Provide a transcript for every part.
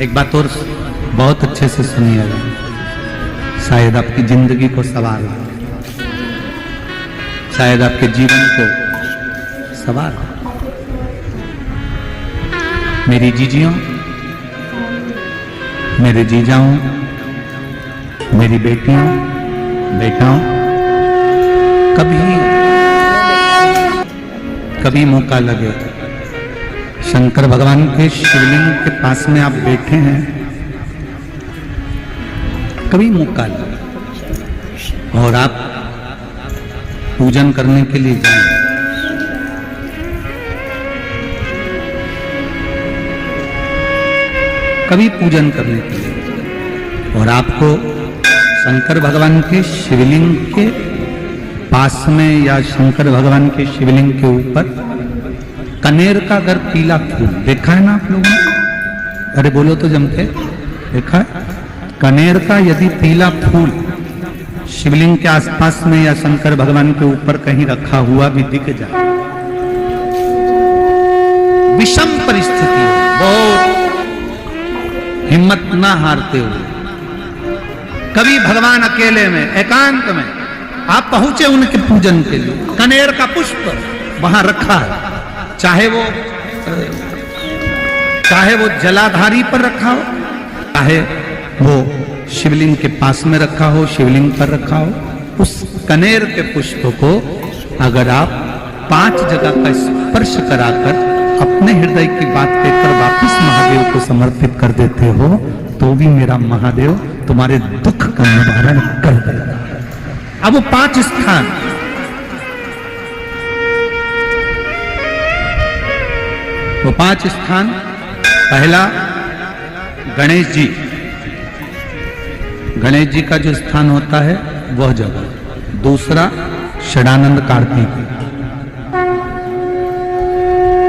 एक बात और बहुत अच्छे से सुनिएगा, शायद आपकी जिंदगी को सवार, शायद आपके जीवन को सवार। मेरी जीजियों, मेरे जीजाओं, मेरी बेटियों, बेटाओं, कभी मौका लगे, शंकर भगवान के शिवलिंग के पास में आप बैठे हैं, कभी मौका लगे और आप पूजन करने के लिए जाएं, कभी पूजन करने के लिए, और आपको शंकर भगवान के शिवलिंग के पास में या शंकर भगवान के शिवलिंग के ऊपर कनेर का अगर पीला फूल देखा है ना आप लोगों ने, अरे बोलो तो जम के, देखा है? कनेर का यदि पीला फूल शिवलिंग के आसपास में या शंकर भगवान के ऊपर कहीं रखा हुआ भी दिख जाए, विषम परिस्थिति, बहुत हिम्मत ना हारते हुए, कभी भगवान अकेले में एकांत में आप पहुंचे उनके पूजन के लिए, कनेर का पुष्प वहां रखा है, चाहे वो जलाधारी पर रखा हो, चाहे वो शिवलिंग के पास में रखा हो, शिवलिंग पर रखा हो, उस कनेर के पुष्प को अगर आप 5 जगह का स्पर्श कराकर अपने हृदय की बात कहकर वापस महादेव को समर्पित कर देते हो, तो भी मेरा महादेव तुम्हारे दुख का निवारण कर देगा। अब वो 5 स्थान, वो 5 स्थान, पहला गणेश जी, गणेश जी का जो स्थान होता है वह जगह, दूसरा षडानंद कार्तिक,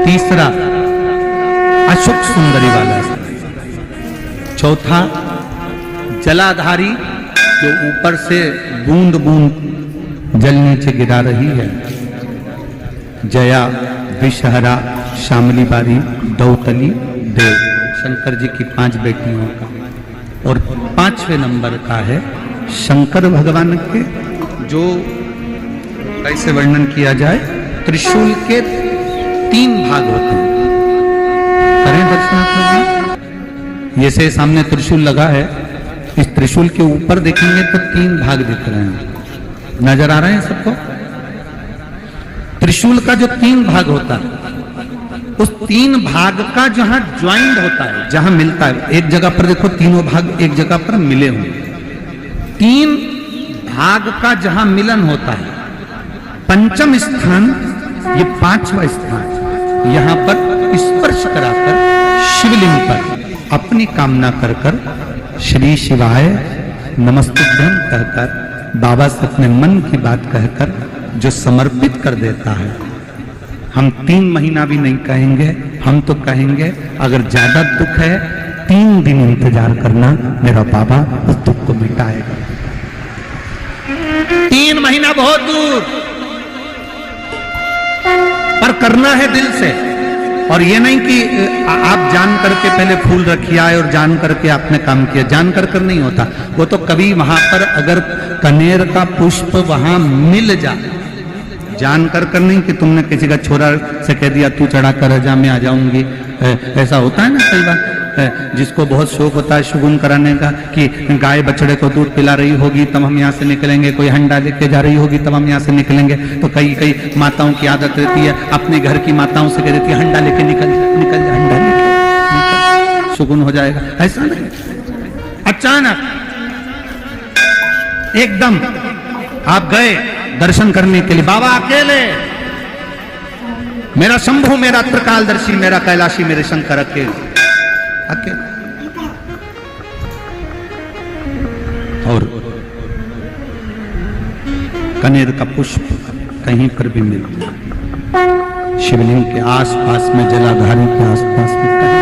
तीसरा अशोक सुंदरी वाला, चौथा जलाधारी जो ऊपर से बूंद बूंद जल नीचे गिरा रही है, जया, विषहरा, शामली बारी, दौतली, देव, शंकर जी की 5 बेटियों का, और 5वें नंबर का है शंकर भगवान के, जो कैसे वर्णन किया जाए, त्रिशूल के 3 भाग होते हैं। करें दर्शन आप लोग? जैसे सामने त्रिशूल लगा है, इस त्रिशूल के ऊपर देखेंगे तो 3 भाग दिख रहे हैं, नजर आ रहे हैं सबको? त्रिशूल का जो 3 भाग होता है, उस 3 भाग का जहां ज्वाइंट होता है, जहां मिलता है, एक जगह पर देखो तीनों भाग एक जगह पर मिले हुए, 3 भाग का जहां मिलन होता है, 5वां स्थान, ये 5वां स्थान, यहां पर स्पर्श कराकर शिवलिंग पर अपनी कामना कर कर श्री शिवाय नमस्तुभ्यं कहकर, बाबा से अपने मन की बात कहकर जो समर्पित कर देता है, हम 3 महीना भी नहीं कहेंगे, हम तो कहेंगे अगर ज्यादा दुख है 3 दिन इंतजार करना, मेरा बाबा उस दुख को मिटाएगा। 3 महीना बहुत दूर, पर करना है दिल से, और ये नहीं कि आप जान करके पहले फूल रखिए आए और जान करके आपने काम किया, जान कर नहीं होता वो तो, कभी वहां पर अगर कनेर का पुष्प वहां मिल जाए, जान कर नहीं कि तुमने किसी का छोरा से कह दिया तू चढ़ा कर जा मैं आ जाऊंगी, ऐसा होता है ना कई बार, जिसको बहुत शौक होता है शुगुन कराने का, कि गाय बछड़े को दूध पिला रही होगी तब हम यहाँ से निकलेंगे, कोई हंडा लेके जा रही होगी तब हम यहाँ से निकलेंगे, तो कई माताओं की आदत रहती है, अपने घर की माताओं से कह देती है हंडा लेके निकल जा, हंडा लेके शुगुन हो जाएगा, ऐसा नहीं, अचानक एकदम आप गए दर्शन करने के लिए, बाबा अकेले, मेरा शंभु, मेरा त्रिकालदर्शी, मेरा कैलाशी, मेरे शंकर अकेले, और कनेर का पुष्प कहीं पर भी मिलता, शिवलिंग के आसपास में, जलाधारी के आसपास में, कहीं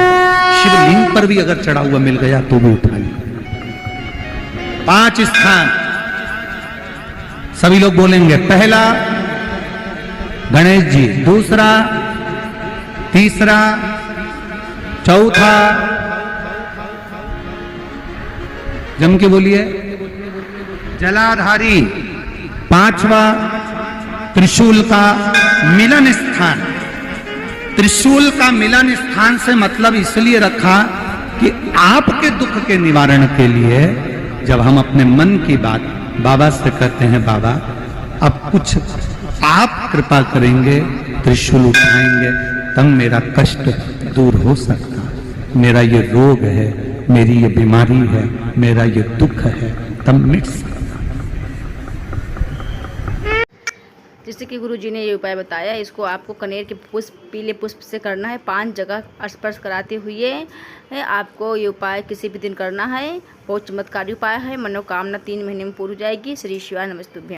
शिवलिंग पर भी अगर चढ़ा हुआ मिल गया तो भी उठा लिया। 5 स्थान सभी लोग बोलेंगे, पहला गणेश जी, दूसरा, तीसरा चौथा, जम के बोलिए, जलाधारी। पांचवा, त्रिशूल का मिलन स्थान। त्रिशूल का मिलन स्थान से मतलब इसलिए रखा कि आपके दुख के निवारण के लिए जब हम अपने मन की बात बाबा से कहते हैं, बाबा अब कुछ आप कृपा करेंगे, त्रिशूल उठाएंगे, तब मेरा कष्ट दूर हो सकता, मेरा ये रोग है, मेरी ये बीमारी है, मेरा ये दुख है, तब मिट सकता। जैसे कि गुरुजी ने ये उपाय बताया, इसको आपको कनेर के पुष्प, पीले पुष्प से करना है। 5 जगह स्पर्श कराते हुए आपको ये उपाय किसी भी दिन करना है। बहुत चमत्कारी उपाय है। मनोकामना 3 महीने में पूरी हो जाएगी। श्री शिवाय नमस्तुभ्यं।